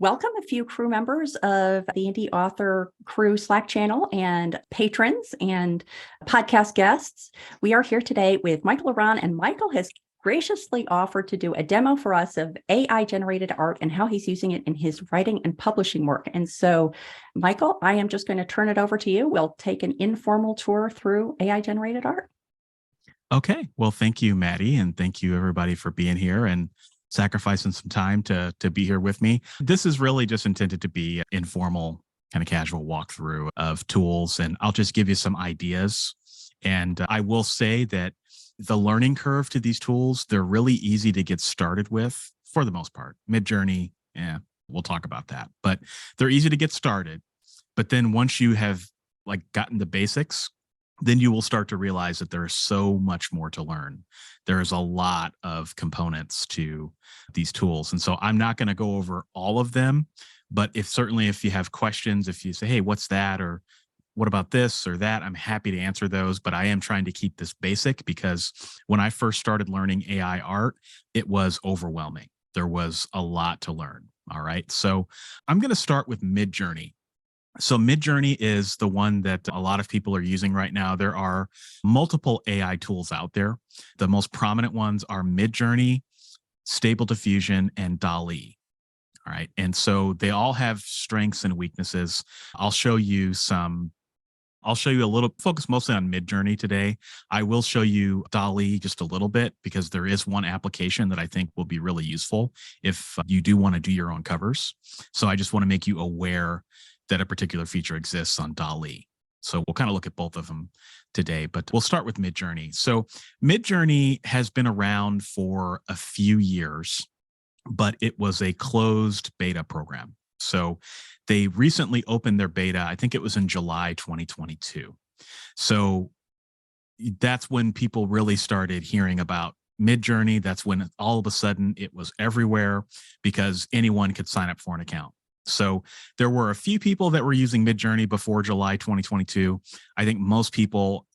welcome a few crew members of the Indie Author Crew Slack channel and patrons and podcast guests. We are here today with Michael Ronn, and Michael has graciously offered to do a demo for us of AI-generated art and how he's using it in his writing and publishing work. And so, Michael, I am just going to turn it over to you. We'll take an informal tour through AI-generated art. Okay. Well, thank you, Maddie, and thank you, everybody, for being here and sacrificing some time to be here with me. This is really just intended to be an informal, kind of casual walkthrough of tools, and I'll just give you some ideas. And I will say that the learning curve to these tools, they're really easy to get started with for the most part. Midjourney, we'll talk about that, but they're easy to get started. But then once you have gotten the basics, then you will start to realize that there is so much more to learn. There is a lot of components to these tools. And so I'm not going to go over all of them, but if you have questions, if you say, hey, what's that? Or what about this or that? I'm happy to answer those, but I am trying to keep this basic because when I first started learning AI art, it was overwhelming. There was a lot to learn. All right. So I'm going to start with Midjourney. So Midjourney is the one that a lot of people are using right now. There are multiple AI tools out there. The most prominent ones are Midjourney, Stable Diffusion, and DALL-e. All right. And so they all have strengths and weaknesses. I'll show you a little, focus mostly on Midjourney today. I will show you DALL-e just a little bit because there is one application that I think will be really useful if you do want to do your own covers. So I just want to make you aware that a particular feature exists on DALL-e. So we'll kind of look at both of them today, but we'll start with Midjourney. So Midjourney has been around for a few years, but it was a closed beta program. So they recently opened their beta. I think it was in July 2022. So that's when people really started hearing about Midjourney. That's when all of a sudden it was everywhere because anyone could sign up for an account. So there were a few people that were using Midjourney before July 2022. I think most people,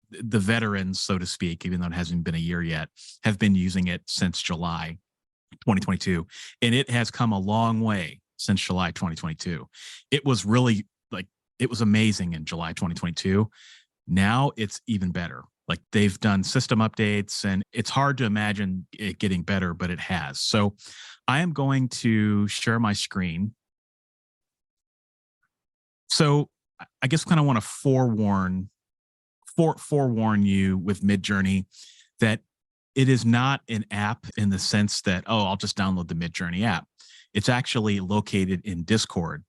the veterans, so to speak, even though it hasn't been a year yet, have been using it since July 2022. And it has come a long way since July 2022. It was really it was amazing in July 2022. Now it's even better. They've done system updates and it's hard to imagine it getting better, but it has. So I am going to share my screen. So I guess kind of want to forewarn you with Midjourney that it is not an app in the sense that, oh, I'll just download the Midjourney app. It's actually located in Discord.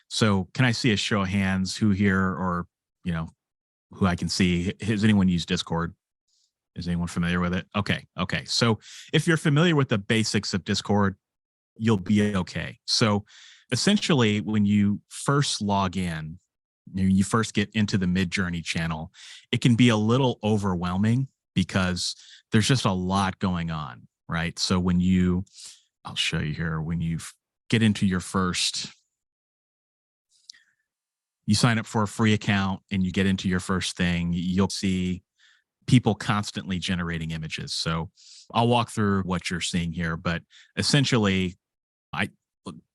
So can I see a show of hands who here or, who I can see? Has anyone used Discord? Is anyone familiar with it? Okay. So if you're familiar with the basics of Discord, you'll be okay. So essentially, when you first log in, you first get into the Midjourney channel, it can be a little overwhelming because there's just a lot going on, right? So I'll show you here, when you get into you sign up for a free account and you get into your first thing, you'll see people constantly generating images. So I'll walk through what you're seeing here, but essentially,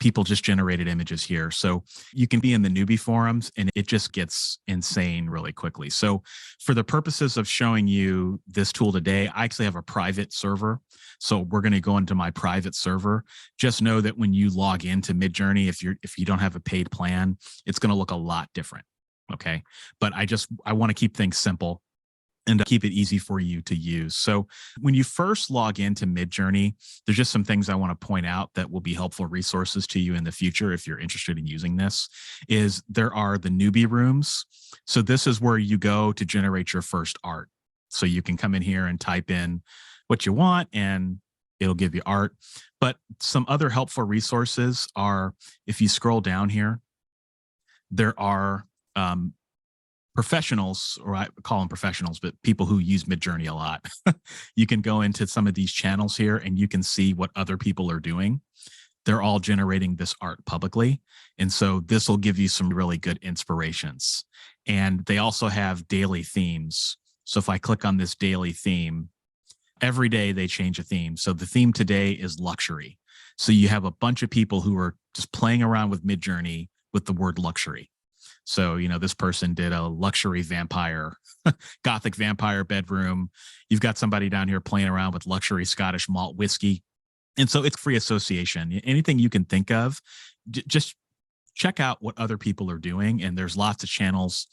people just generated images here. So you can be in the newbie forums and it just gets insane really quickly. So for the purposes of showing you this tool today, I actually have a private server. So we're going to go into my private server. Just know that when you log into Midjourney, if you don't have a paid plan, it's going to look a lot different. Okay. But I want to keep things simple and keep it easy for you to use. So when you first log into Midjourney, there's just some things I want to point out that will be helpful resources to you in the future if you're interested in using this. There are the newbie rooms. So this is where you go to generate your first art. So you can come in here and type in what you want and it'll give you art. But some other helpful resources are, if you scroll down here, there are professionals, or I call them professionals, but people who use Midjourney a lot. You can go into some of these channels here and you can see what other people are doing. They're all generating this art publicly. And so this will give you some really good inspirations. And they also have daily themes. So if I click on this daily theme, every day they change a theme. So the theme today is luxury. So you have a bunch of people who are just playing around with Midjourney with the word luxury. So, this person did a luxury vampire, gothic vampire bedroom. You've got somebody down here playing around with luxury Scottish malt whiskey. And so it's free association. Anything you can think of, just check out what other people are doing. And there's lots of channels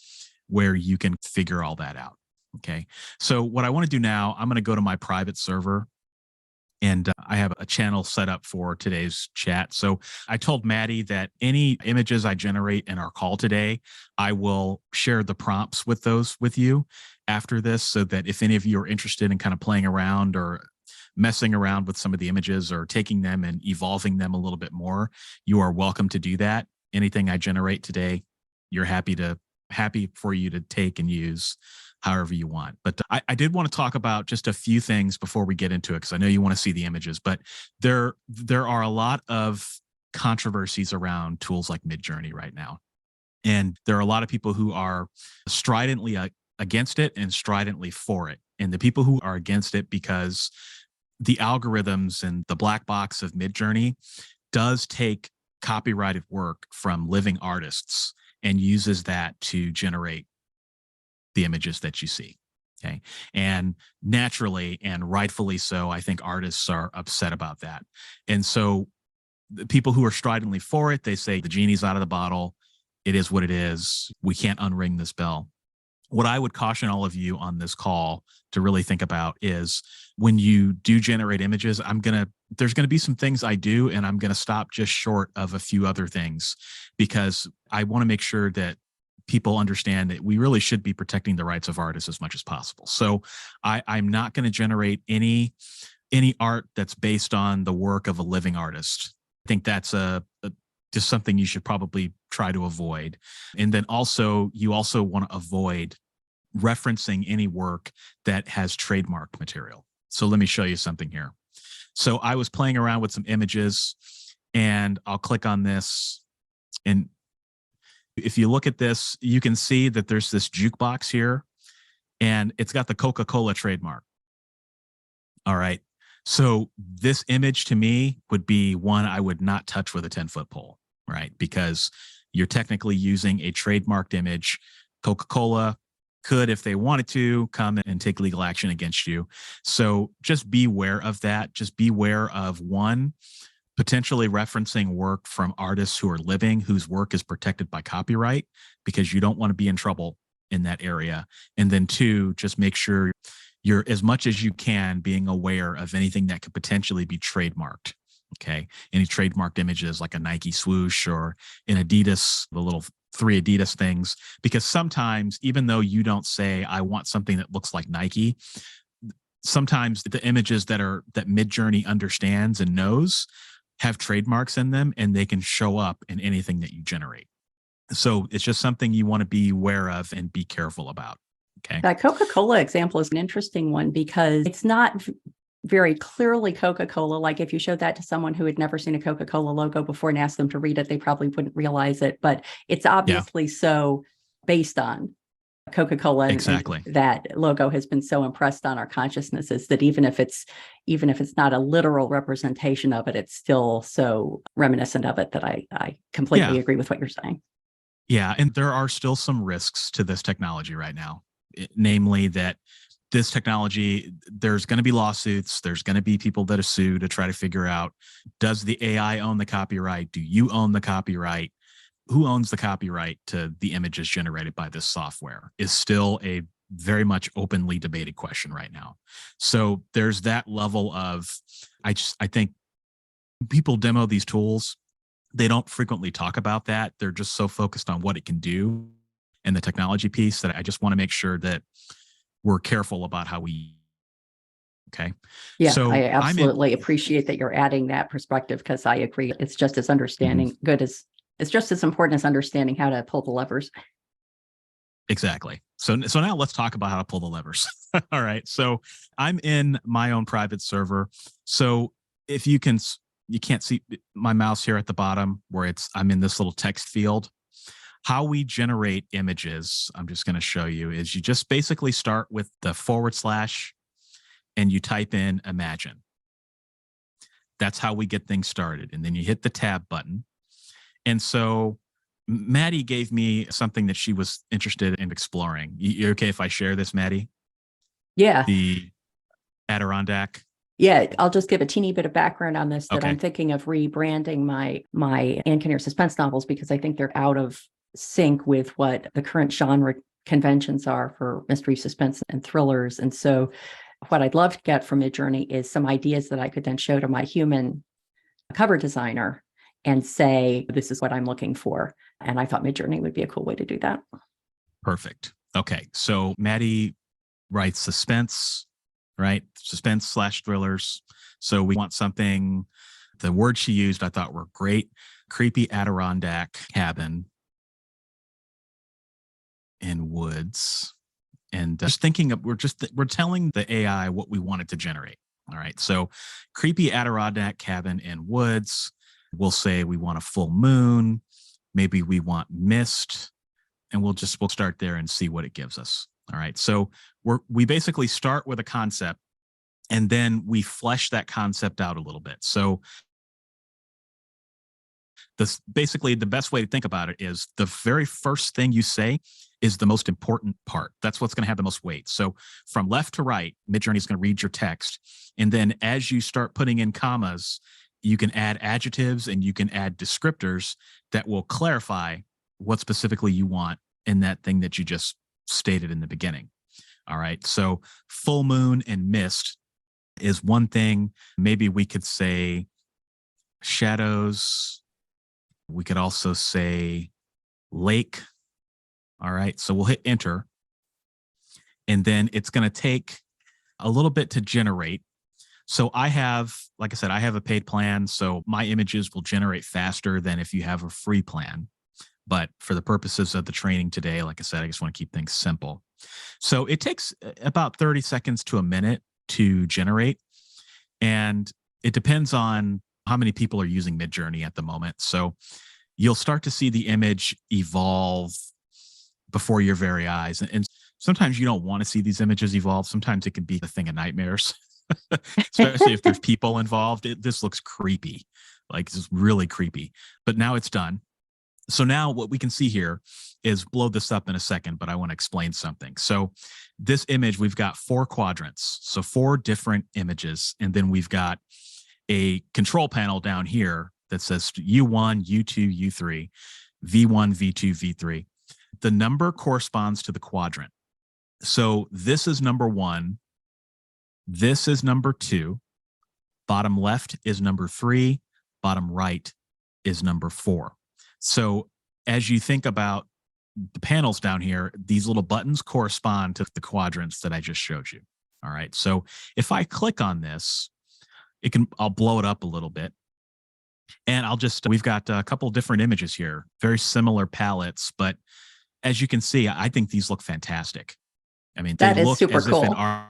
where you can figure all that out. Okay. So what I want to do now, I'm going to go to my private server, and I have a channel set up for today's chat. So I told Maddie that any images I generate in our call today, I will share the prompts with you after this, so that if any of you are interested in kind of playing around or messing around with some of the images or taking them and evolving them a little bit more, you are welcome to do that. Anything I generate today, you're happy for you to take and use however you want. But I did want to talk about just a few things before we get into it, because I know you want to see the images, but there are a lot of controversies around tools like Midjourney right now. And there are a lot of people who are stridently against it and stridently for it. And the people who are against it because the algorithms and the black box of Midjourney does take copyrighted work from living artists and uses that to generate the images that you see. Okay. And naturally and rightfully so, I think artists are upset about that. And so the people who are stridently for it, they say the genie's out of the bottle. It is what it is. We can't unring this bell. What I would caution all of you on this call to really think about is, when you do generate images, there's going to be some things I do, and I'm going to stop just short of a few other things, because I want to make sure that people understand that we really should be protecting the rights of artists as much as possible. So I'm not going to generate any art that's based on the work of a living artist. I think that's just something you should probably try to avoid. And then you also want to avoid referencing any work that has trademarked material. So let me show you something here. So I was playing around with some images, and I'll click on this, and if you look at this, you can see that there's this jukebox here, and it's got the Coca-Cola trademark. All right. So this image to me would be one I would not touch with a 10-foot pole, right? Because you're technically using a trademarked image. Coca-Cola could, if they wanted to, come and take legal action against you. So just beware of that. Just beware of, one, potentially referencing work from artists who are living, whose work is protected by copyright, because you don't want to be in trouble in that area. And then two, just make sure you're, as much as you can, being aware of anything that could potentially be trademarked. Okay. Any trademarked images like a Nike swoosh or an Adidas, the little 3 Adidas things, because sometimes, even though you don't say, I want something that looks like Nike, sometimes the images that Midjourney understands and knows have trademarks in them, and they can show up in anything that you generate. So it's just something you want to be aware of and be careful about. Okay. That Coca-Cola example is an interesting one, because it's not very clearly Coca-Cola. Like if you showed that to someone who had never seen a Coca-Cola logo before and asked them to read it, they probably wouldn't realize it, but it's obviously so based on Coca-Cola. Exactly. And that logo has been so impressed on our consciousnesses that even if it's not a literal representation of it, it's still so reminiscent of it that I completely agree with what you're saying. Yeah. And there are still some risks to this technology right now, namely that this technology, there's going to be lawsuits. There's going to be people that are sued to try to figure out, does the AI own the copyright? Do you own the copyright? Who owns the copyright to the images generated by this software is still a very much openly debated question right now. So there's that level of, I think people demo these tools, they don't frequently talk about that. They're just so focused on what it can do and the technology piece that I just want to make sure that we're careful about how we. Okay. Yeah, so I absolutely appreciate that you're adding that perspective, because I agree. It's just as understanding it's just as important as understanding how to pull the levers. Exactly. So now let's talk about how to pull the levers. All right. So I'm in my own private server. So if you can't see my mouse here at the bottom where I'm in this little text field. How we generate images, I'm just going to show you, is you just basically start with the /, and you type in imagine. That's how we get things started. And then you hit the tab button. And so Maddie gave me something that she was interested in exploring. You okay if I share this, Maddie? Yeah. The adirondack. Yeah, I'll just give a teeny bit of background on this, that Okay. I'm thinking of rebranding my Ann Kinnear suspense novels because I think they're out of sync with what the current genre conventions are for mystery, suspense, and thrillers. And so what I'd love to get from Midjourney is some ideas that I could then show to my human cover designer and say, this is what I'm looking for. And I thought Midjourney would be a cool way to do that. Perfect. Okay. So Maddie writes suspense, right? Suspense/thrillers. So we want something, the words she used I thought were great. Creepy Adirondack cabin in woods. And just thinking of, we're telling the AI what we want it to generate. All right. So creepy Adirondack cabin in woods. We'll say we want a full moon. Maybe we want mist. And we'll start there and see what it gives us. All right. So we basically start with a concept and then we flesh that concept out a little bit. So basically the best way to think about it is the very first thing you say is the most important part. That's what's going to have the most weight. So from left to right, Midjourney is going to read your text. And then as you start putting in commas, you can add adjectives and you can add descriptors that will clarify what specifically you want in that thing that you just stated in the beginning. All right. So full moon and mist is one thing. Maybe we could say shadows. We could also say lake. All right. So we'll hit enter. And then it's going to take a little bit to generate. So I have, like I said, I have a paid plan. So my images will generate faster than if you have a free plan. But for the purposes of the training today, like I said, I just want to keep things simple. So it takes about 30 seconds to a minute to generate. And it depends on how many people are using Midjourney at the moment. So you'll start to see the image evolve before your very eyes. And sometimes you don't want to see these images evolve. Sometimes it can be the thing of nightmares, especially if there's people involved. This looks creepy, like this is really creepy. But now it's done. So now what we can see here is, blow this up in a second, but I want to explain something. So this image, we've got 4 quadrants, so 4 different images. And then we've got a control panel down here that says U1, U2, U3, V1, V2, V3. The number corresponds to the quadrant. So this is number 1. This is number 2. Bottom left is number 3. Bottom right is number 4. So as you think about the panels down here, these little buttons correspond to the quadrants that I just showed you. All right. So if I click on this, I'll blow it up a little bit. And we've got a couple different images here, very similar palettes, but as you can see, I think these look fantastic. I mean, they look as if an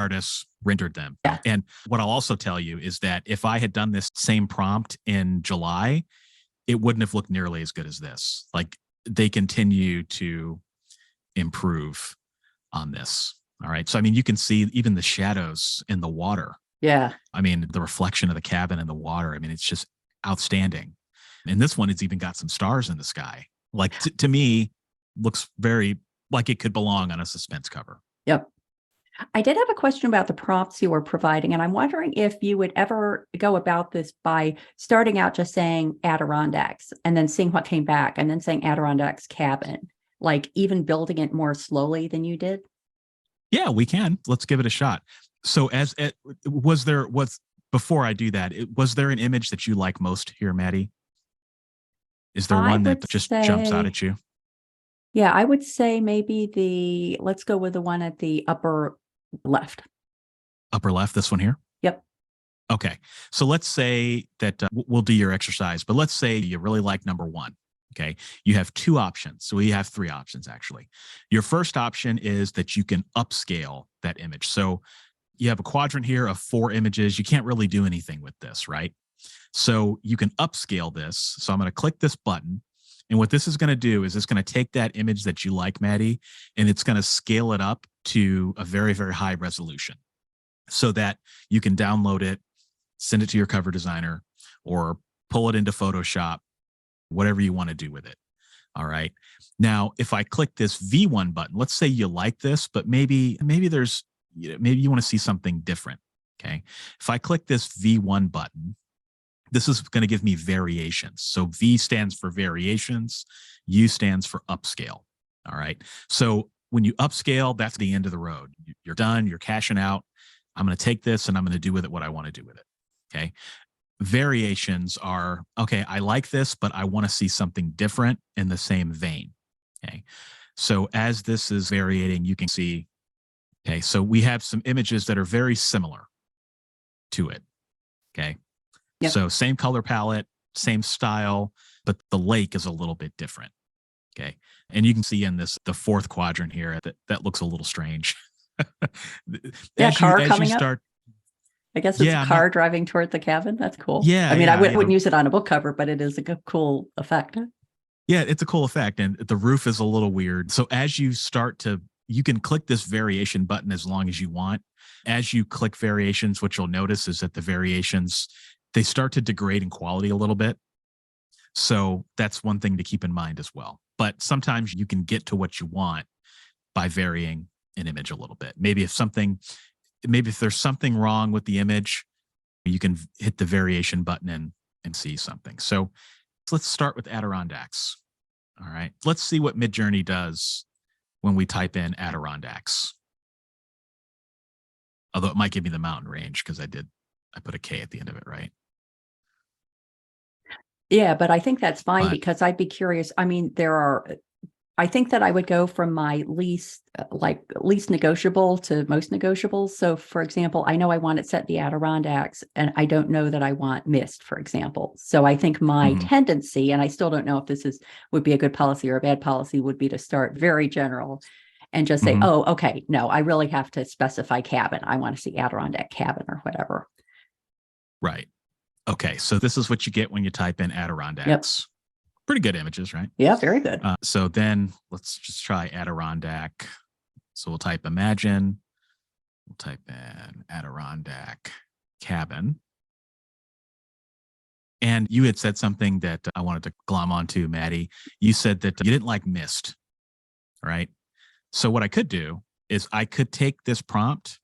artist rendered them. Yeah. And what I'll also tell you is that if I had done this same prompt in July, it wouldn't have looked nearly as good as this. Like, they continue to improve on this. All right. So, I mean, you can see even the shadows in the water. Yeah. I mean, the reflection of the cabin in the water. I mean, it's just outstanding. And this one, it's even got some stars in the sky. Like, to me, looks very like it could belong on a suspense cover. Yep. I did have a question about the prompts you were providing, and I'm wondering if you would ever go about this by starting out just saying Adirondacks and then seeing what came back and then saying Adirondacks cabin, like even building it more slowly than you did. Yeah, we can. Let's give it a shot. So before I do that, was there an image that you like most here, Maddie? Is there one that just jumps out at you? Yeah, I would say maybe let's go with the one at the upper left. Upper left, this one here? Yep. Okay. So let's say that we'll do your exercise, but let's say you really like number 1. Okay. You have 2 options. So we have 3 options, actually. Your first option is that you can upscale that image. So you have a quadrant here of 4 images. You can't really do anything with this, right? So you can upscale this. So I'm going to click this button. And what this is going to do is it's going to take that image that you like, Maddie, and it's going to scale it up to a very, very high resolution. so that you can download it, send it to your cover designer, or pull it into Photoshop, whatever you want to do with it. All right. Now, if I click this V1 button, let's say you like this, but maybe there's, maybe you want to see something different. Okay. If I click this V1 button, this is going to give me variations. So V stands for variations. U stands for upscale. All right. So when you upscale, that's the end of the road. You're done. You're cashing out. I'm going to take this and I'm going to do with it what I want to do with it. Okay. Variations are, okay, I like this, but I want to see something different in the same vein. Okay. So as this is varying, you can see, okay, so we have some images that are very similar to it. Okay. Yep. So same color palette, same style, but the lake is a little bit different. Okay. And you can see in this, the fourth quadrant here, that looks a little strange. Yeah, car as coming you up. start, I guess it's yeah, a I'm car not, driving toward the cabin. That's cool. yeah, I mean, I yeah, wouldn't use it on a book cover, but it is a cool effect. yeah, it's a cool effect. And the roof is a little weird. So as you start to, you can click this variation button as long as you want. As you click variations, what you'll notice is that the variations, they start to degrade in quality a little bit. So that's one thing to keep in mind as well. But sometimes you can get to what you want by varying an image a little bit. Maybe if there's something wrong with the image, you can hit the variation button and see something. So let's start with Adirondacks. All right. Let's see what Midjourney does when we type in Adirondacks. Although it might give me the mountain range because I put a K at the end of it, right? Yeah, but I think that's fine But because I'd be curious. I mean, I think that I would go from my least negotiable to most negotiable. So for example, I know I want it set in the Adirondacks and I don't know that I want mist, for example. So I think my tendency, and I still don't know if this would be a good policy or a bad policy, would be to start very general and just say, oh, okay, no, I really have to specify cabin. I want to see Adirondack cabin or whatever. right. Okay. So this is what you get when you type in Adirondacks. Yep. Pretty good images, right? Yeah, very good. So then let's just try Adirondack. So we'll type imagine. We'll type in Adirondack cabin. And you had said something that I wanted to glom onto, Maddie. You said that you didn't like mist, right? So what I could do is I could take this prompt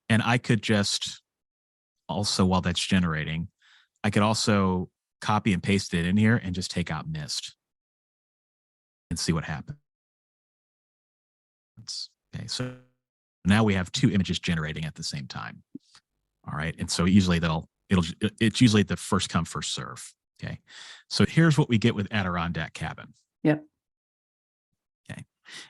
and I could just also, while that's generating, I could also copy and paste it in here and just take out mist and see what happens. Okay, so now we have two images generating at the same time. All right, and so usually it's usually the first come, first serve. Okay, so here's what we get with Adirondack cabin. Yep. Okay,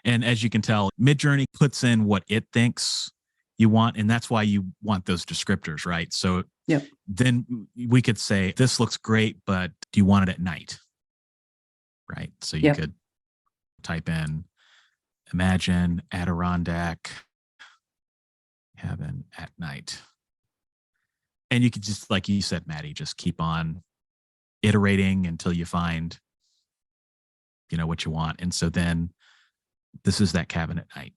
and as you can tell, Midjourney puts in what it thinks you want, and that's why you want those descriptors, right? So yep. Then we could say, this looks great, but do you want it at night? Right. So you could type in, imagine Adirondack cabin at night. And you could just, like you said, Maddie, just keep on iterating until you find, what you want. And so then this is that cabin at night.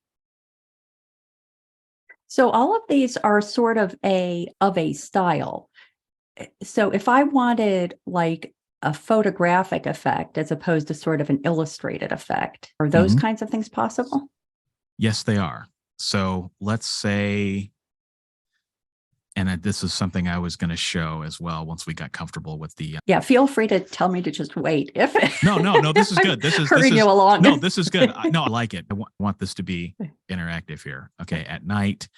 So all of these are sort of a style. So if I wanted like a photographic effect as opposed to sort of an illustrated effect, are those kinds of things possible? Yes, they are. So let's say, and this is something I was going to show as well once we got comfortable with the. Yeah, feel free to tell me to just wait. If no, this is good. This is hurrying you along. No, this is good. No, I like it. I want this to be interactive here. Okay, at night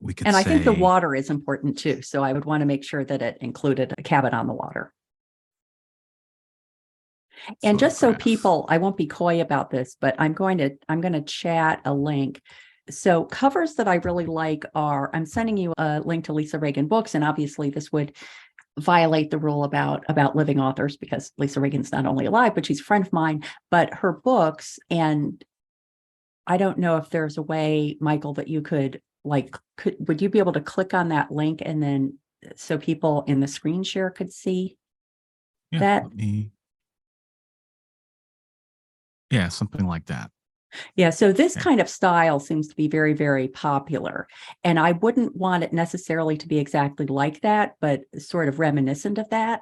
we could. And I think the water is important too. So I would want to make sure that it included a cabin on the water. And just so people, I won't be coy about this, but I'm going to chat a link. So covers that I really like are, I'm sending you a link to Lisa Reagan books. And obviously this would violate the rule about living authors because Lisa Reagan's not only alive, but she's a friend of mine, but her books. And I don't know if there's a way, Michael, that you could would you be able to click on that link and then so people in the screen share could see that? Yeah, something like that. Yeah, so this Okay. kind of style seems to be very, very popular. And I wouldn't want it necessarily to be exactly like that, but sort of reminiscent of that.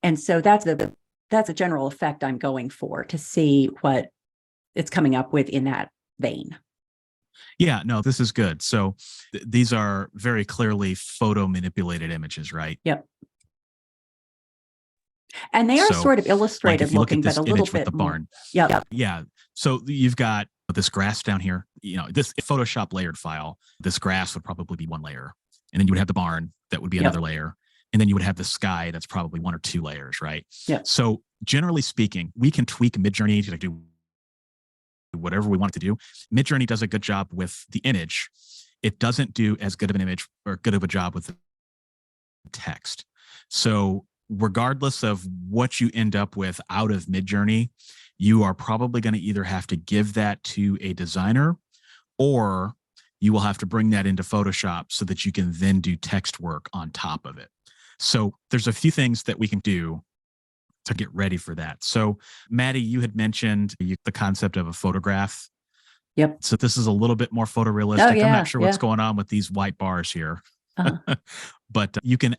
And so that's a general effect I'm going for, to see what it's coming up with in that vein. Yeah, no, this is good. So these are very clearly photo manipulated images, right? Yep. And they are So sort of like illustrated if you look looking, at but this a little image with the bit more. barn, Yep. yeah. So you've got this grass down here. You know, this Photoshop layered file, this grass would probably be one layer. And then you would have the barn that would be another Yep. layer. And then you would have the sky that's probably one or two layers, right? Yep. So generally speaking, we can tweak Midjourney to do whatever we want it to do. Midjourney does a good job with the image. It doesn't do as good of an image or good of a job with the text. So regardless of what you end up with out of Midjourney, you are probably going to either have to give that to a designer, or you will have to bring that into Photoshop so that you can then do text work on top of it. So there's a few things that we can do to get ready for that. So Maddie, you had mentioned the concept of a photograph. Yep. So this is a little bit more photorealistic. Oh, I'm yeah. not sure what's Yeah. going on with these white bars here, Uh-huh. but you can,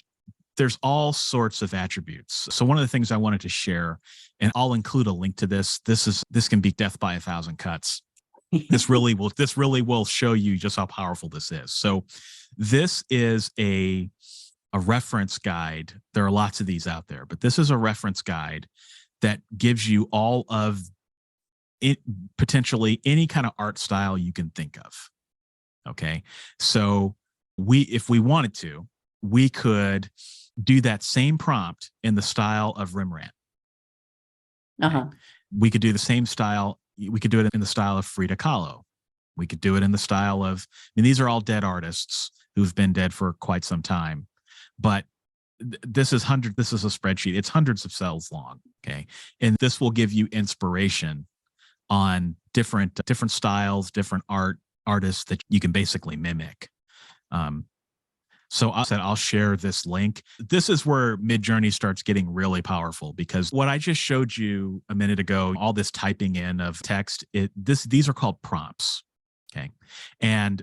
there's all sorts of attributes. So one of the things I wanted to share, and I'll include a link to this. This can be death by a thousand cuts. This really will show you just how powerful this is. So this is a reference guide. There are lots of these out there, but this is a reference guide that gives you all of it, potentially any kind of art style you can think of. Okay. So if we wanted to, we could do that same prompt in the style of Rembrandt. Okay? Uh-huh. We could do the same style. We could do it in the style of Frida Kahlo. We could do it in the style of, I mean, these are all dead artists who've been dead for quite some time, but this is a spreadsheet. It's hundreds of cells long. Okay. And this will give you inspiration on different styles, different artists that you can basically mimic. So I'll share this link. This is where Midjourney starts getting really powerful, because what I just showed you a minute ago, all this typing in of text, these are called prompts. Okay. And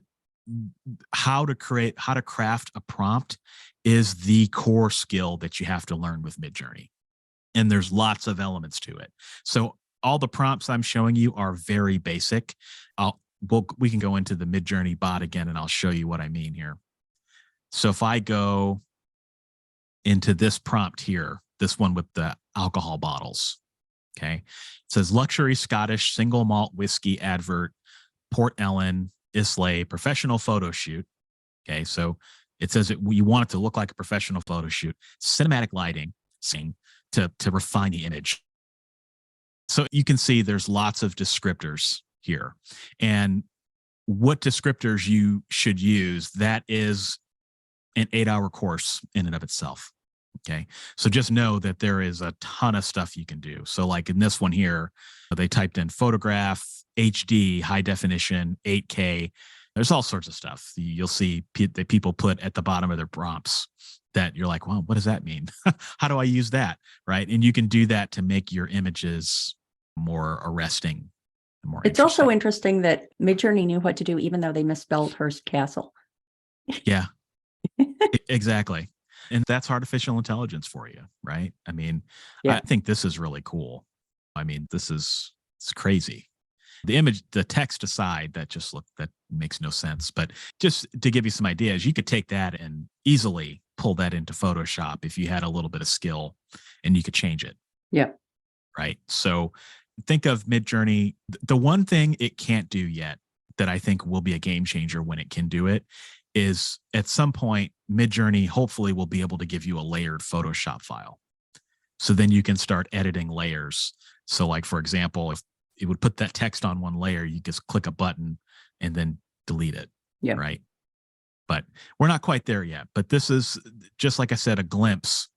how to craft a prompt is the core skill that you have to learn with Midjourney. And there's lots of elements to it. So all the prompts I'm showing you are very basic. We can go into the Midjourney bot again and I'll show you what I mean here. So if I go into this prompt here, this one with the alcohol bottles, okay, it says luxury Scottish single malt whiskey advert, Port Ellen, Islay, professional photo shoot. Okay, so it says you want it to look like a professional photo shoot, cinematic lighting, to refine the image. So you can see there's lots of descriptors here. And what descriptors you should use, that is an 8-hour course in and of itself. Okay. So just know that there is a ton of stuff you can do. So like in this one here, they typed in photograph, HD, high definition, 8K. There's all sorts of stuff you'll see that people put at the bottom of their prompts that you're like, well, what does that mean? How do I use that? Right. And you can do that to make your images more arresting. More It's also interesting that Midjourney knew what to do, even though they misspelled Hearst Castle. Yeah, exactly. And that's artificial intelligence for you, right? I mean, yeah. I think this is really cool. I mean, it's crazy. The image, the text aside, that makes no sense. But just to give you some ideas, you could take that and easily pull that into Photoshop if you had a little bit of skill, and you could change it. Yeah. Right. So think of Midjourney. The one thing it can't do yet that I think will be a game changer when it can do it is at some point, Midjourney hopefully will be able to give you a layered Photoshop file. So then you can start editing layers. So like, for example, if it would put that text on one layer, you just click a button and then delete it. Yeah. Right. But we're not quite there yet. But this is, just like I said, a glimpse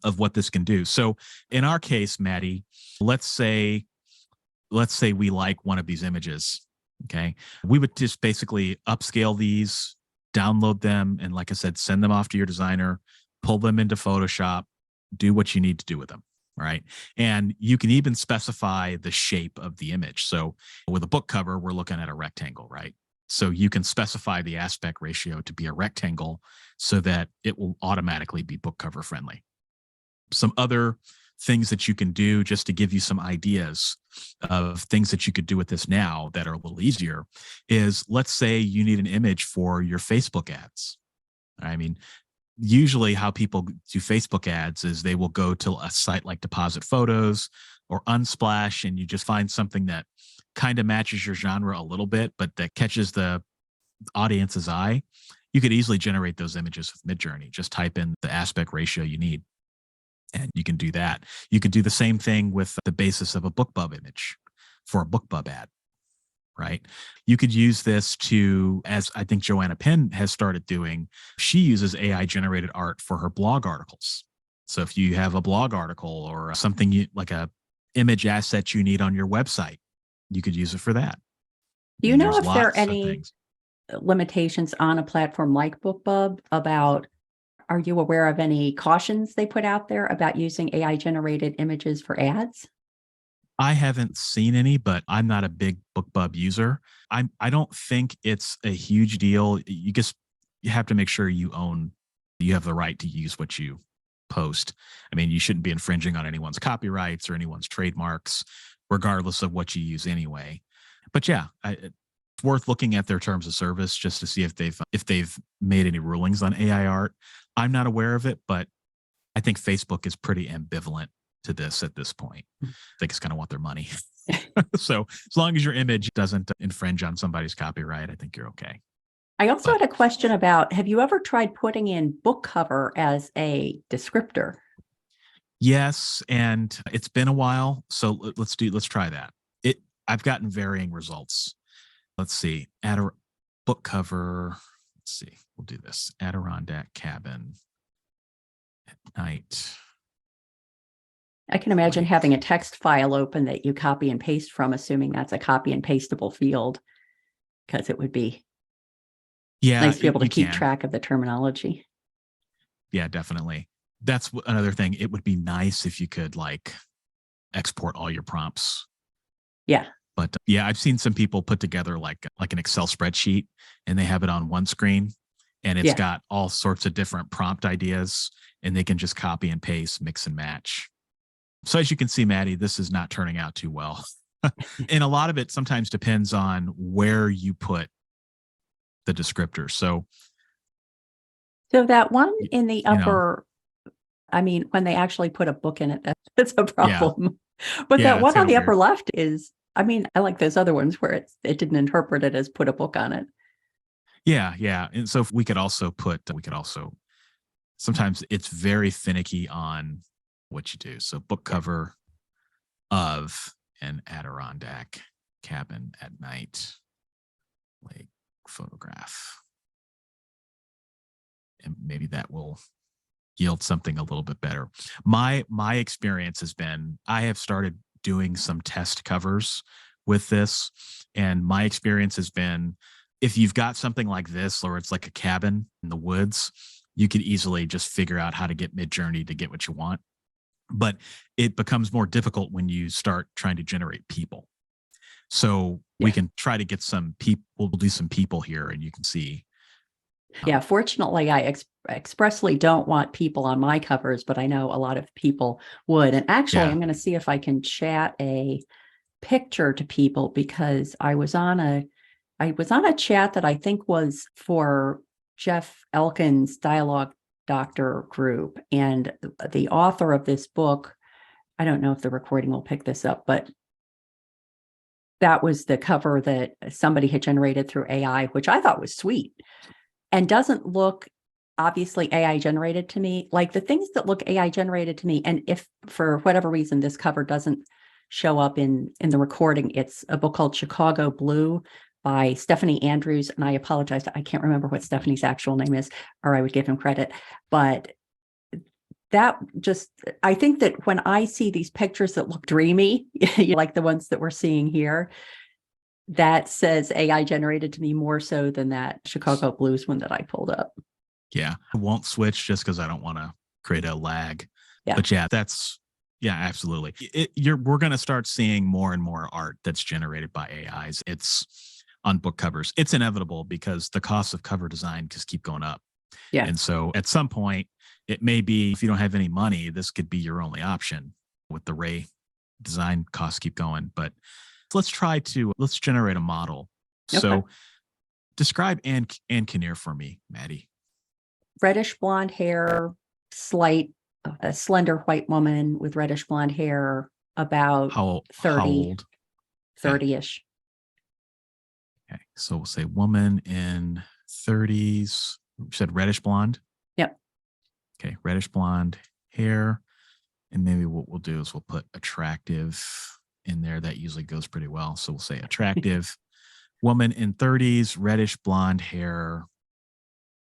of what this can do. So in our case, Maddie, let's say we like one of these images. Okay. We would just basically upscale these, download them, and like I said, send them off to your designer, pull them into Photoshop, do what you need to do with them. right? And you can even specify the shape of the image. So with a book cover, we're looking at a rectangle, right? So you can specify the aspect ratio to be a rectangle so that it will automatically be book cover friendly. Some other things that you can do, just to give you some ideas of things that you could do with this now that are a little easier, is let's say you need an image for your Facebook ads. I mean, usually how people do Facebook ads is they will go to a site like Deposit Photos or Unsplash, and you just find something that kind of matches your genre a little bit, but that catches the audience's eye. You could easily generate those images with Midjourney. Just type in the aspect ratio you need, and you can do that. You could do the same thing with the basis of a BookBub image for a BookBub ad, right? You could use this to, as I think Joanna Penn has started doing, she uses AI generated art for her blog articles. So if you have a blog article or something like a image asset you need on your website, you could use it for that. Do you know if there are any limitations on a platform like BookBub about, are you aware of any cautions they put out there about using AI generated images for ads? I haven't seen any, but I'm not a big BookBub user. I don't think it's a huge deal. You have to make sure you have the right to use what you post. I mean, you shouldn't be infringing on anyone's copyrights or anyone's trademarks, regardless of what you use anyway. But yeah, it's worth looking at their terms of service just to see if they've made any rulings on AI art. I'm not aware of it, but I think Facebook is pretty ambivalent to this at this point. They just kind of want their money. So as long as your image doesn't infringe on somebody's copyright, I think you're okay. I also had a question about, have you ever tried putting in book cover as a descriptor? Yes, and it's been a while, so let's try that. I've gotten varying results. Let's see, add a book cover. Let's see, we'll do this. Adirondack cabin at night. I can imagine having a text file open that you copy and paste from, assuming that's a copy and pastable field, because it would be nice to be able to keep track of the terminology. Yeah, definitely. That's another thing. It would be nice if you could like export all your prompts. Yeah. But yeah, I've seen some people put together like an Excel spreadsheet, and they have it on one screen, and it's got all sorts of different prompt ideas, and they can just copy and paste, mix and match. So as you can see, Maddie, this is not turning out too well. And a lot of it sometimes depends on where you put the descriptor. So that one in the upper, I mean, when they actually put a book in it, that's a problem. Yeah. But that one on the upper left is, I mean, I like those other ones where it didn't interpret it as put a book on it. Yeah, yeah. And so we could also sometimes it's very finicky on what you do. So book cover of an Adirondack cabin at night, like photograph. And maybe that will yield something a little bit better. My experience has been, I have started doing some test covers with this, and my experience has been, if you've got something like this, or it's like a cabin in the woods, you can easily just figure out how to get Midjourney to get what you want. But it becomes more difficult when you start trying to generate people. So we can try to get some people, we'll do some people here, and you can see. Yeah, fortunately, I expressly don't want people on my covers, but I know a lot of people would. And actually, I'm going to see if I can chat a picture to people, because I was on a chat that I think was for Jeff Elkin's Dialogue Doctor group, and the author of this book, I don't know if the recording will pick this up, but that was the cover that somebody had generated through AI, which I thought was sweet and doesn't look obviously AI generated to me. Like the things that look AI generated to me, and if for whatever reason this cover doesn't show up in the recording, it's a book called Chicago Blue by Stephanie Andrews. And I apologize, I can't remember what Stephanie's actual name is, or I would give him credit. But that just, I think that when I see these pictures that look dreamy, like the ones that we're seeing here, that says AI generated to me more so than that Chicago Blues one that I pulled up. Yeah, I won't switch just because I don't want to create a lag. Yeah. But yeah, that's Yeah, absolutely. We're going to start seeing more and more art that's generated by AIs. It's on book covers. It's inevitable because the costs of cover design just keep going up. Yeah. And so at some point, it may be, if you don't have any money, this could be your only option with the Ray design costs keep going. But let's generate a model. Okay. So describe Anne Kinnear for me, Maddie. Reddish blonde hair, a slender white woman with reddish blonde hair, about How 30, old? 30-ish. Okay. So we'll say woman in 30s. You said reddish blonde? Yep. Okay. Reddish blonde hair. And maybe what we'll do is we'll put attractive in there. That usually goes pretty well. So we'll say attractive woman in 30s, reddish blonde hair,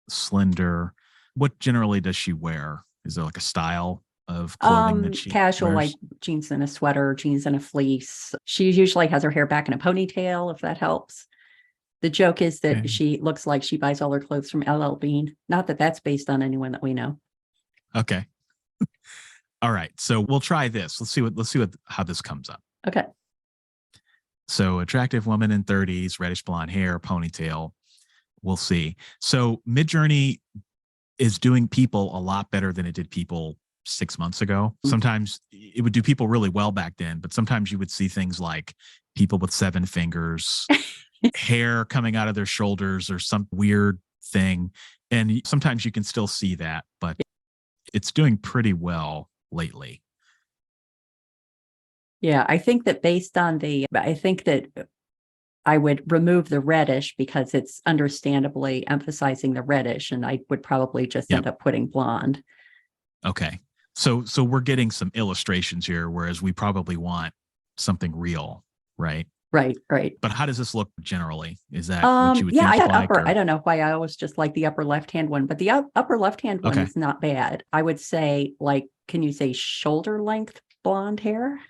slender. What generally does she wear? Is there like a style of clothing that she casual, wears? like jeans and a sweater, jeans and a fleece. She usually has her hair back in a ponytail, if that helps. The joke is that she looks like she buys all her clothes from LL Bean. Not that that's based on anyone that we know. Okay. All right. So we'll try this. Let's see how this comes up. Okay. So attractive woman in 30s, reddish blonde hair, ponytail. We'll see. So Midjourney is doing people a lot better than it did people 6 months ago. Sometimes it would do people really well back then, but sometimes you would see things like people with 7 fingers, hair coming out of their shoulders or some weird thing. And sometimes you can still see that, but it's doing pretty well lately. Yeah, I think that I would remove the reddish because it's understandably emphasizing the reddish, and I would probably just end up putting blonde. Okay. So we're getting some illustrations here, whereas we probably want something real, right? Right. But how does this look generally? Is that what you would think? I got upper. I don't know why I always just like the upper left-hand one, but the upper left-hand one is not bad. I would say, like, can you say shoulder length blonde hair?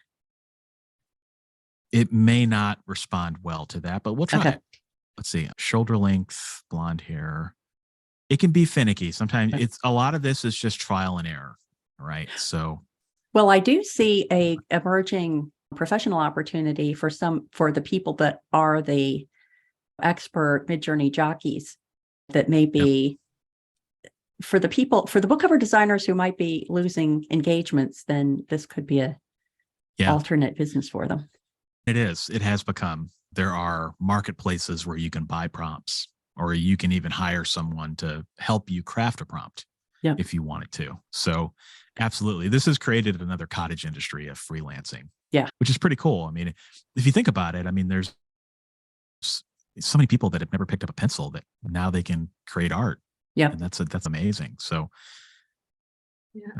It may not respond well to that, but we'll try it. Let's see. Shoulder length blonde hair. It can be finicky. Sometimes a lot of this is just trial and error, right? So, well, I do see a emerging professional opportunity for the people that are the expert Midjourney jockeys, that may be for the book cover designers who might be losing engagements. Then this could be a alternate business for them. It is. It has become. There are marketplaces where you can buy prompts, or you can even hire someone to help you craft a prompt if you wanted to. So absolutely. This has created another cottage industry of freelancing. Yeah. Which is pretty cool. I mean, if you think about it, I mean, there's so many people that have never picked up a pencil that now they can create art. Yeah. And that's amazing. So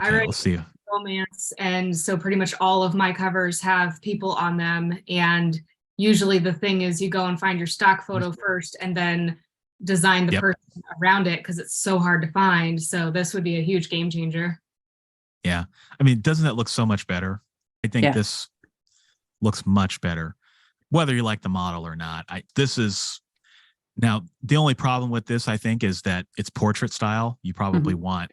let's see. Romance, and so pretty much all of my covers have people on them, and usually the thing is you go and find your stock photo first and then design the person around it, because it's so hard to find. So this would be a huge game changer. Yeah. I mean, doesn't it look so much better? I think this looks much better, whether you like the model or not. Now the only problem with this, I think, is that it's portrait style. You probably want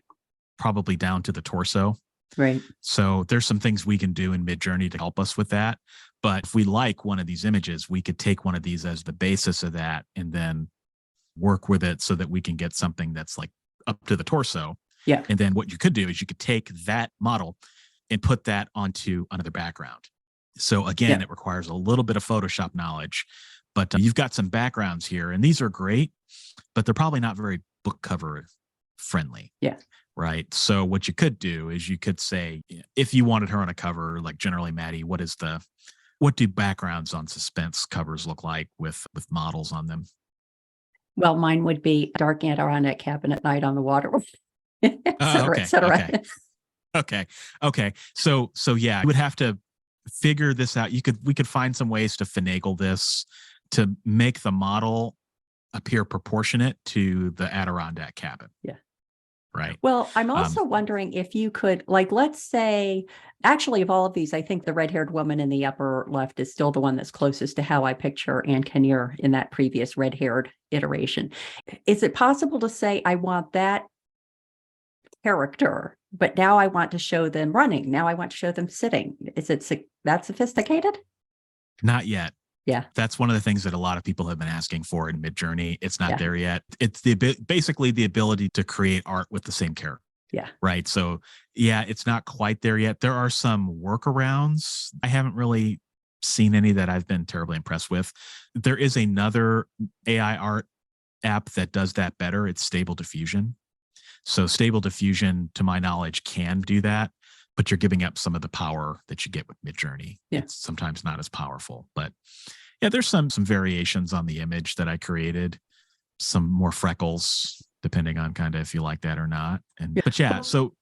down to the torso. Right. So there's some things we can do in Midjourney to help us with that. But if we like one of these images, we could take one of these as the basis of that and then work with it so that we can get something that's like up to the torso. Yeah. And then what you could do is you could take that model and put that onto another background. So again, it requires a little bit of Photoshop knowledge, but you've got some backgrounds here, and these are great, but they're probably not very book cover friendly. Yeah. Right. So what you could do is you could say, if you wanted her on a cover, like generally, Maddie, what do backgrounds on suspense covers look like with models on them? Well, mine would be dark adirondack cabin at night on the water, et cetera, et cetera. Okay. So yeah, you would have to figure this out. We could find some ways to finagle this to make the model appear proportionate to the Adirondack cabin. Yeah. Right. Well, I'm also wondering if you could, like, let's say, actually, of all of these, I think the red-haired woman in the upper left is still the one that's closest to how I picture Anne Kinnear in that previous red-haired iteration. Is it possible to say, I want that character, but now I want to show them running. Now I want to show them sitting. Is it that sophisticated? Not yet. Yeah. That's one of the things that a lot of people have been asking for in Midjourney. It's not Yeah. there yet. It's basically the ability to create art with the same character. Yeah. Right. So yeah, it's not quite there yet. There are some workarounds. I haven't really seen any that I've been terribly impressed with. There is another AI art app that does that better. It's Stable Diffusion. So Stable Diffusion, to my knowledge, can do that, but you're giving up some of the power that you get with Midjourney. Yeah. It's sometimes not as powerful, but yeah, there's some variations on the image that I created, some more freckles, depending on kind of if you like that or not. And but yeah, so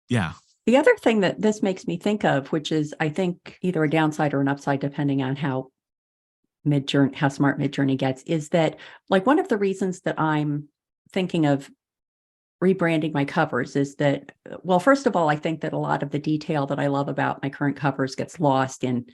yeah. The other thing that this makes me think of, which is I think either a downside or an upside, depending on how smart Midjourney gets, is that like one of the reasons that I'm thinking of rebranding my covers is that, well, first of all, I think that a lot of the detail that I love about my current covers gets lost in,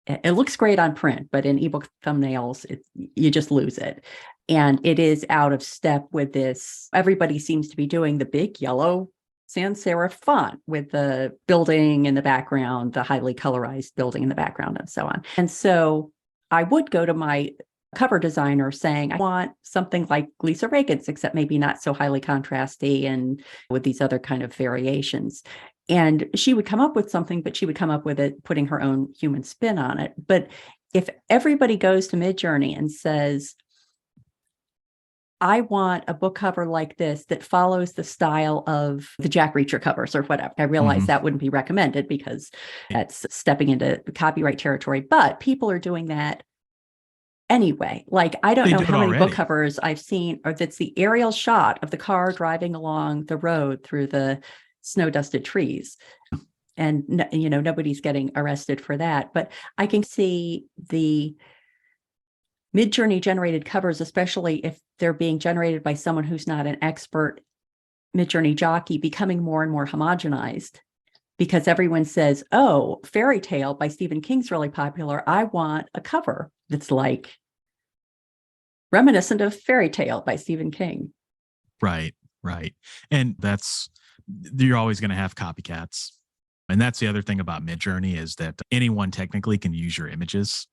it looks great on print, but in ebook thumbnails, you just lose it. And it is out of step with this. Everybody seems to be doing the big yellow sans serif font with the building in the background, the highly colorized building in the background, and so on. And so I would go to my cover designer saying, I want something like Lisa Reagan's, except maybe not so highly contrasty and with these other kind of variations. And she would come up with something, but she would come up with it, putting her own human spin on it. But if everybody goes to Midjourney and says, I want a book cover like this that follows the style of the Jack Reacher covers or whatever. I realize that wouldn't be recommended because that's stepping into copyright territory, but people are doing that anyway. Like, I don't know how many book covers I've seen, or that's the aerial shot of the car driving along the road through the snow-dusted trees. And, nobody's getting arrested for that. But I can see the Midjourney generated covers, especially if they're being generated by someone who's not an expert Midjourney jockey, becoming more and more homogenized because everyone says, oh, Fairy Tale by Stephen King's really popular. I want a cover that's like reminiscent of Fairy Tale by Stephen King. Right. And you're always going to have copycats. And that's the other thing about Midjourney is that anyone technically can use your images.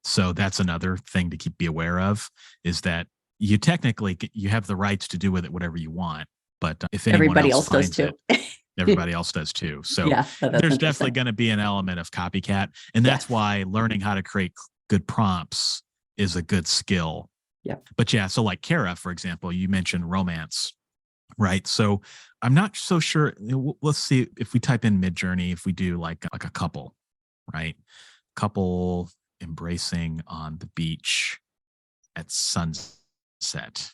So that's another thing to be aware of, is that you have the rights to do with it whatever you want. But if anyone everybody else does too. Everybody else does too. So yeah, there's definitely going to be an element of copycat. And that's why learning how to create good prompts is a good skill. Yeah. But yeah, so like Kara, for example, you mentioned romance, right? So I'm not so sure. Let's see if we type in Midjourney, if we do like a couple, right? Couple embracing on the beach at sunset.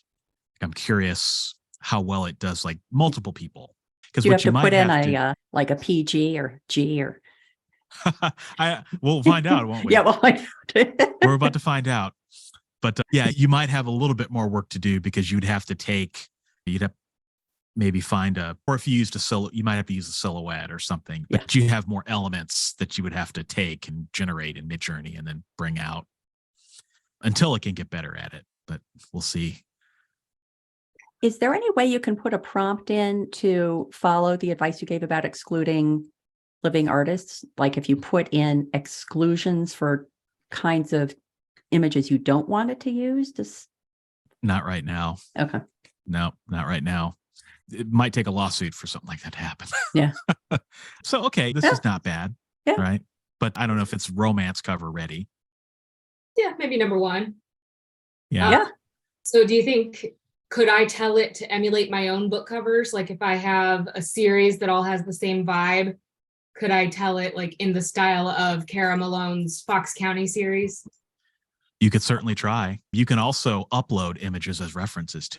I'm curious how well it does like multiple people. Because you have to put in like a PG or G or we'll find out, won't we? Yeah, well, we're about to find out. But yeah, you might have a little bit more work to do because you'd have maybe find or if you used you might have to use a silhouette or something, but you have more elements that you would have to take and generate in Midjourney and then bring out until it can get better at it. But we'll see. Is there any way you can put a prompt in to follow the advice you gave about excluding living artists? Like if you put in exclusions for kinds of images you don't want it to use? Not right now. Okay. No, not right now. It might take a lawsuit for something like that to happen. Yeah. So, okay, this is not bad, right? But I don't know if it's romance cover ready. Yeah, maybe number one. Yeah. So do you think, could I tell it to emulate my own book covers? Like if I have a series that all has the same vibe, could I tell it like in the style of Kara Malone's Fox County series? You could certainly try. You can also upload images as references too.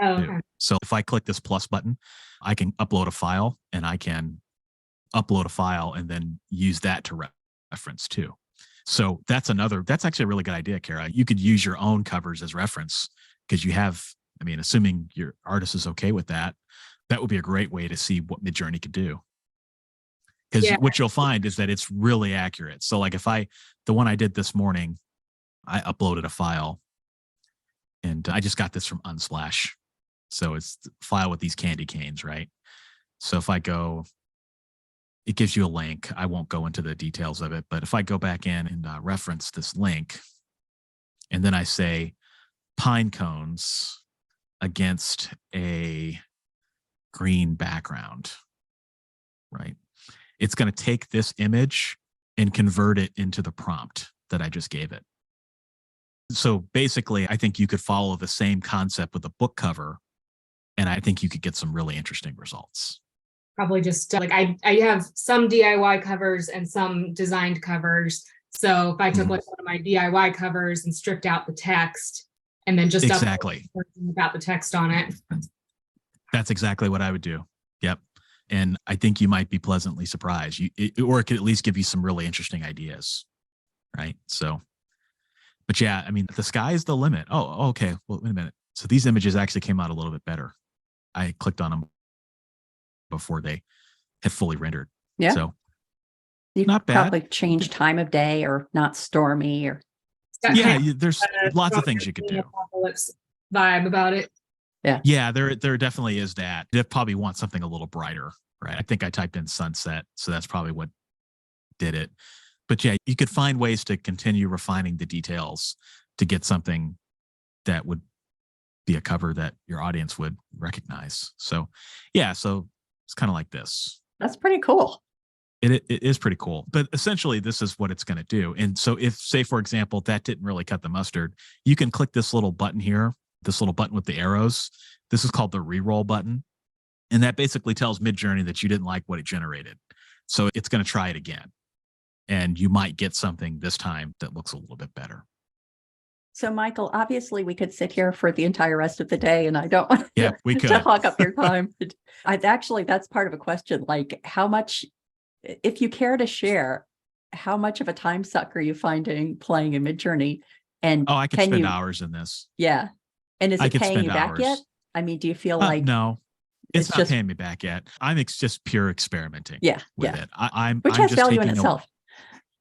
Oh, okay. So if I click this plus button, I can upload a file and I can upload a file and then use that to reference too. So that's actually a really good idea, Kara. You could use your own covers as reference because assuming your artist is okay with that, that would be a great way to see what Midjourney could do. Because what you'll find is that it's really accurate. So like the one I did this morning, I uploaded a file and I just got this from Unsplash. So it's the file with these candy canes, right? So if I go, it gives you a link. I won't go into the details of it, but if I go back in and reference this link, and then I say pine cones against a green background, right? It's going to take this image and convert it into the prompt that I just gave it. So basically, I think you could follow the same concept with a book cover, and I think you could get some really interesting results. Probably just like I have some DIY covers and some designed covers. So if I took like one of my DIY covers and stripped out the text and then just exactly about the text on it. That's exactly what I would do. Yep. And I think you might be pleasantly surprised. Or it could at least give you some really interesting ideas. Right. So, but yeah, I mean, the sky is the limit. Oh, okay. Well, wait a minute. So these images actually came out a little bit better. I clicked on them before they had fully rendered. Yeah. So you not bad. Probably change time of day or not stormy or. Yeah. There's lots of things you could do. Apocalypse vibe about it. Yeah. Yeah. There definitely is that. You probably want something a little brighter, right? I think I typed in sunset. So that's probably what did it. But yeah, you could find ways to continue refining the details to get something that would be a cover that your audience would recognize. So yeah, so it's kind of like this. That's pretty cool. It is pretty cool. But essentially, this is what it's going to do. And so if, say, for example, that didn't really cut the mustard, you can click this little button here, this little button with the arrows. This is called the reroll button. And that basically tells Midjourney that you didn't like what it generated. So it's going to try it again. And you might get something this time that looks a little bit better. So, Michael, obviously we could sit here for the entire rest of the day, and I don't want we could to hog up your time. Actually, that's part of a question. Like, how much, if you care to share, how much of a time suck are you finding playing in Midjourney? And I could spend hours in this. Yeah. And is it paying you back yet? I mean, do you feel like no? It's not paying me back yet. I'm just pure experimenting. With it. Which has value in itself.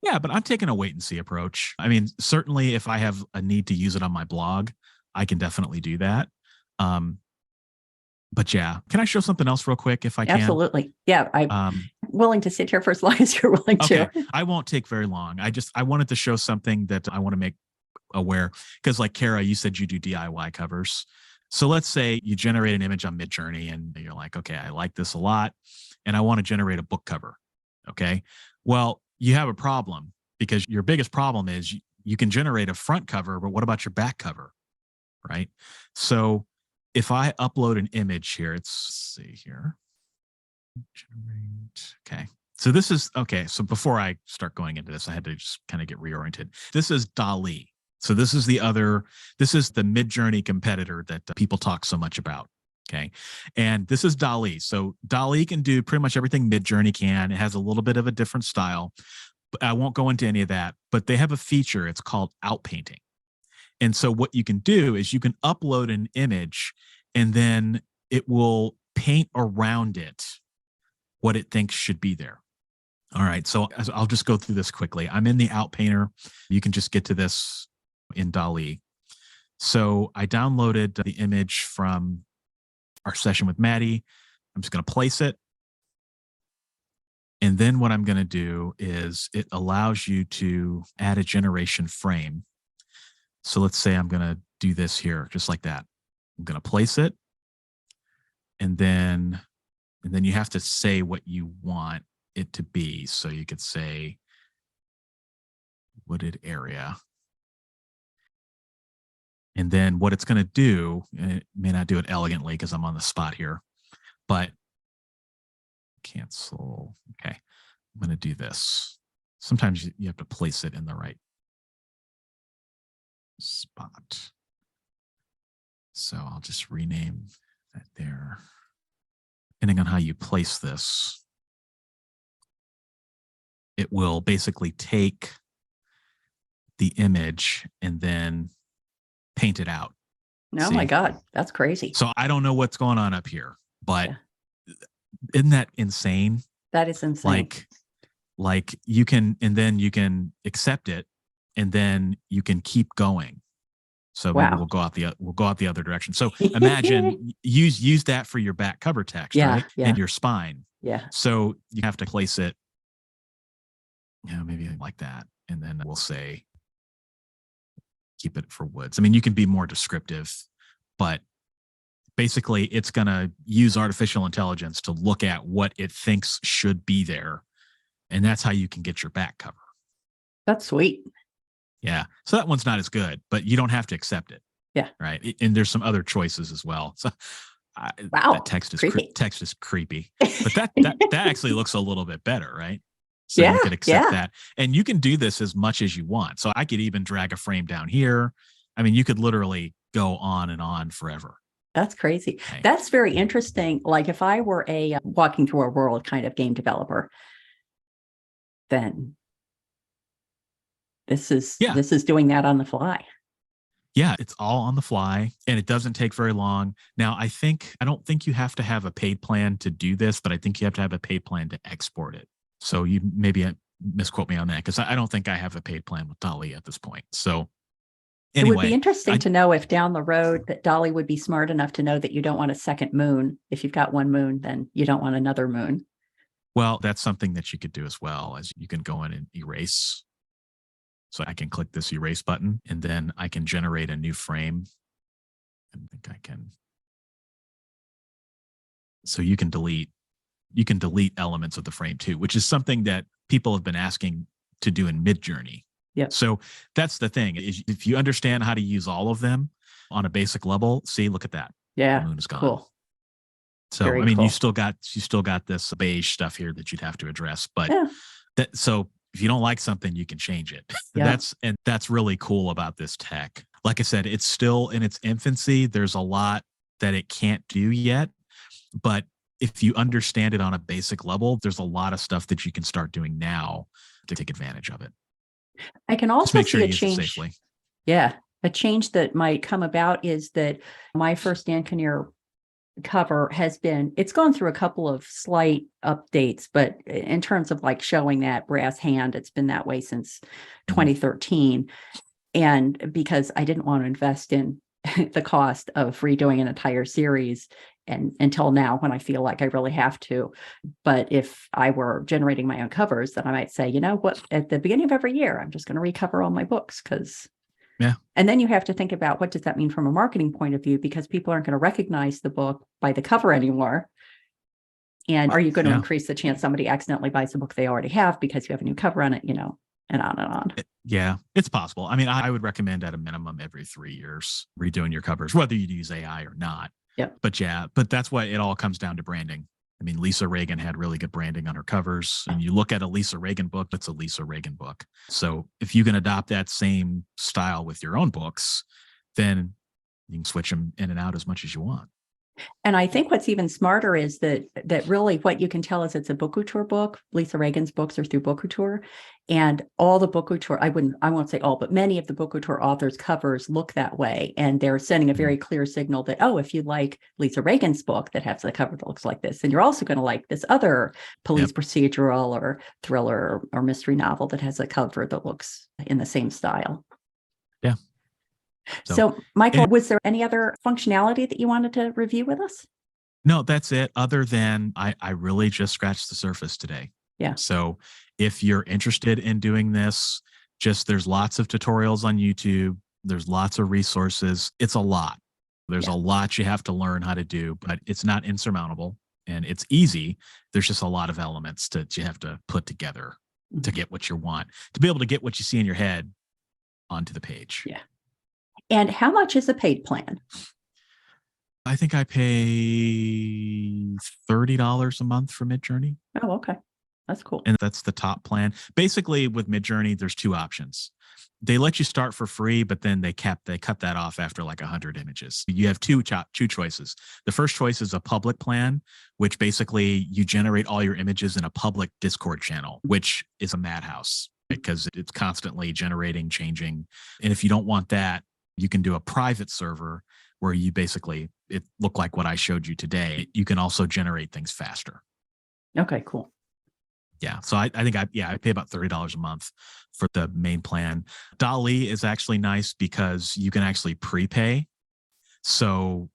Yeah, but I'm taking a wait and see approach. I mean, certainly if I have a need to use it on my blog, I can definitely do that. But yeah, can I show something else real quick if I can? Absolutely. Yeah, I'm willing to sit here for as long as you're willing to. I won't take very long. I wanted to show something that I want to make aware, because like Kara, you said you do DIY covers. So let's say you generate an image on Midjourney and you're like, okay, I like this a lot and I want to generate a book cover. Okay. Well, you have a problem, because your biggest problem is you can generate a front cover, but what about your back cover? Right. So if I upload an image here, let's see here. Generate. Okay. So this is, okay. So before I start going into this, I had to just kind of get reoriented. This is DALL-e. So this is the Midjourney competitor that people talk so much about. Okay. And this is DALL-e. So DALL-e can do pretty much everything Midjourney can. It has a little bit of a different style, but I won't go into any of that, but they have a feature. It's called Outpainting. And so what you can do is you can upload an image and then it will paint around it what it thinks should be there. All right. So I'll just go through this quickly. I'm in the Outpainter. You can just get to this in DALL-e. So I downloaded the image from our session with Maddie. I'm just going to place it. And then what I'm going to do is it allows you to add a generation frame. So let's say I'm going to do this here, just like that. I'm going to place it. And then you have to say what you want it to be. So you could say wooded area. And then what it's going to do, it may not do it elegantly because I'm on the spot here, but cancel. Okay. I'm going to do this. Sometimes you have to place it in the right spot. So I'll just rename that there. Depending on how you place this, it will basically take the image and then paint it out. Oh my God, that's crazy. So I don't know what's going on up here, but isn't that insane? That is insane. Like you can, and then you can accept it and then you can keep going. So maybe Wow. we'll go out the other direction. So imagine use that for your back cover text, Yeah, right? yeah. And your spine. Yeah. So you have to place it, maybe like that. And then we'll say, keep it for woods. I mean, you can be more descriptive, but basically it's going to use artificial intelligence to look at what it thinks should be there. And that's how you can get your back cover. That's sweet. Yeah. So that one's not as good, but you don't have to accept it. Yeah. Right. And there's some other choices as well. So Wow. that text is Creepy. text is creepy, but that actually looks a little bit better, right? So Yeah, you could accept yeah. that, and you can do this as much as you want. So I could even drag a frame down here. I mean, you could literally go on and on forever. That's crazy. Right. That's very interesting. Like if I were a walking through a world kind of game developer, then this is doing that on the fly. Yeah, it's all on the fly and it doesn't take very long. Now, I don't think you have to have a paid plan to do this, but I think you have to have a paid plan to export it. So you maybe misquote me on that, because I don't think I have a paid plan with DALL-E at this point. So anyway, it would be interesting to know if down the road that DALL-E would be smart enough to know that you don't want a second moon. If you've got one moon, then you don't want another moon. Well, that's something that you could do as well, as you can go in and erase. So I can click this erase button and then I can generate a new frame. I think I can. So you can delete elements of the frame too, which is something that people have been asking to do in Midjourney. Yeah. So that's the thing, is if you understand how to use all of them on a basic level, see, look at that. Yeah. The moon is gone. Cool. So, Very I mean, cool. you still got this beige stuff here that you'd have to address, but yeah. So if you don't like something, you can change it. Yeah. That's really cool about this tech. Like I said, it's still in its infancy. There's a lot that it can't do yet, but if you understand it on a basic level, there's a lot of stuff that you can start doing now to take advantage of it. I can also Just make sure see you a use it change. safely. Yeah. A change that might come about is that my first Dan Kinnear cover it's gone through a couple of slight updates, but in terms of like showing that brass hand, it's been that way since 2013. And because I didn't want to invest in the cost of redoing an entire series and until now, when I feel like I really have to. But if I were generating my own covers, then I might say, you know what, at the beginning of every year, I'm just going to recover all my books, because and then you have to think about, what does that mean from a marketing point of view? Because people aren't going to recognize the book by the cover anymore. And are you going to increase the chance somebody accidentally buys the book they already have because you have a new cover on it, and on and on. Yeah, it's possible. I mean, I would recommend at a minimum every 3 years redoing your covers, whether you use AI or not. Yeah. But that's why it all comes down to branding. I mean, Lisa Reagan had really good branding on her covers, and you look at a Lisa Reagan book, it's a Lisa Reagan book. So if you can adopt that same style with your own books, then you can switch them in and out as much as you want. And I think what's even smarter is that really what you can tell is it's a book couture book. Lisa Reagan's books are through book couture, and all the book couture, I won't say all, but many of the book couture authors' covers look that way. And they're sending a very clear signal that, if you like Lisa Reagan's book that has a cover that looks like this, then you're also going to like this other police procedural or thriller or mystery novel that has a cover that looks in the same style. Yeah. So Michael, was there any other functionality that you wanted to review with us? No, that's it. Other than I really just scratched the surface today. Yeah. So if you're interested in doing this, there's lots of tutorials on YouTube. There's lots of resources. It's a lot. There's a lot you have to learn how to do, but it's not insurmountable and it's easy. There's just a lot of elements that you have to put together to get what you want, to be able to get what you see in your head onto the page. Yeah. And how much is a paid plan? I think I pay $30 a month for Midjourney. Oh, okay. That's cool. And that's the top plan. Basically, with Midjourney, there's two options. They let you start for free, but then they cut that off after like 100 images. You have two choices. The first choice is a public plan, which basically you generate all your images in a public Discord channel, which is a madhouse because it's constantly generating, changing. And if you don't want that, you can do a private server where you basically, it looked like what I showed you today. You can also generate things faster. Okay, cool. Yeah. So I think I pay about $30 a month for the main plan. DALL-E is actually nice because you can actually prepay. So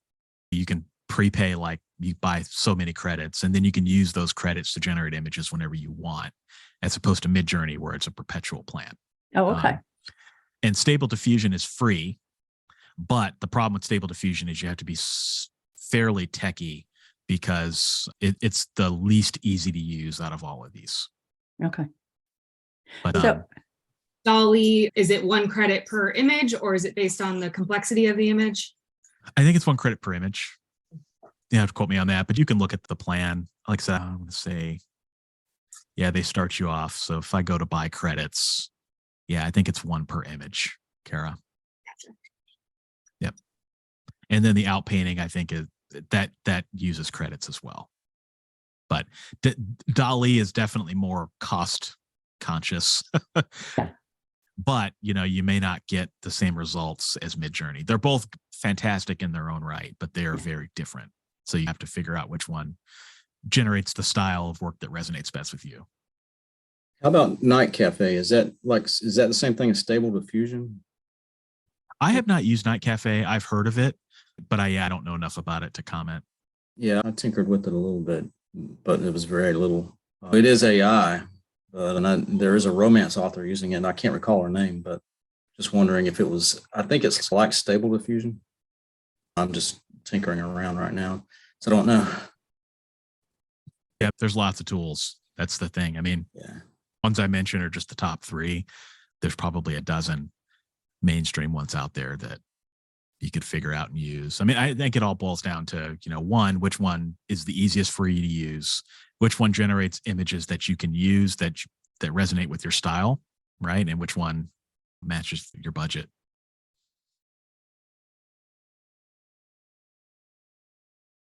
you can prepay, like you buy so many credits, and then you can use those credits to generate images whenever you want, as opposed to Midjourney where it's a perpetual plan. Oh, okay. And Stable Diffusion is free, but the problem with Stable Diffusion is you have to be fairly techie because it's the least easy to use out of all of these. Okay. But So, DALL-E, is it 1 credit per image, or is it based on the complexity of the image? I think it's 1 credit per image. You have to quote me on that, but you can look at the plan. Like I said, I'm going to say, yeah, they start you off. So if I go to buy credits, yeah, I think it's 1 per image, Kara. Gotcha. Yep. And then the outpainting, I think, is that uses credits as well. But DALL-E is definitely more cost conscious. Yeah. But you may not get the same results as Midjourney. They're both fantastic in their own right, but they're very different. So you have to figure out which one generates the style of work that resonates best with you. How about Night Cafe? Is that the same thing as Stable Diffusion? I have not used Night Cafe. I've heard of it, but I don't know enough about it to comment. Yeah, I tinkered with it a little bit, but it was very little. It is AI, and there is a romance author using it, and I can't recall her name, but just wondering if it was, I think it's like Stable Diffusion. I'm just tinkering around right now, so I don't know. Yeah, there's lots of tools. That's the thing. I mean, ones I mentioned are just the top 3. There's probably a dozen mainstream ones out there that you could figure out and use. I mean, I think it all boils down to, one, which one is the easiest for you to use, which one generates images that you can use that resonate with your style, right? And which one matches your budget.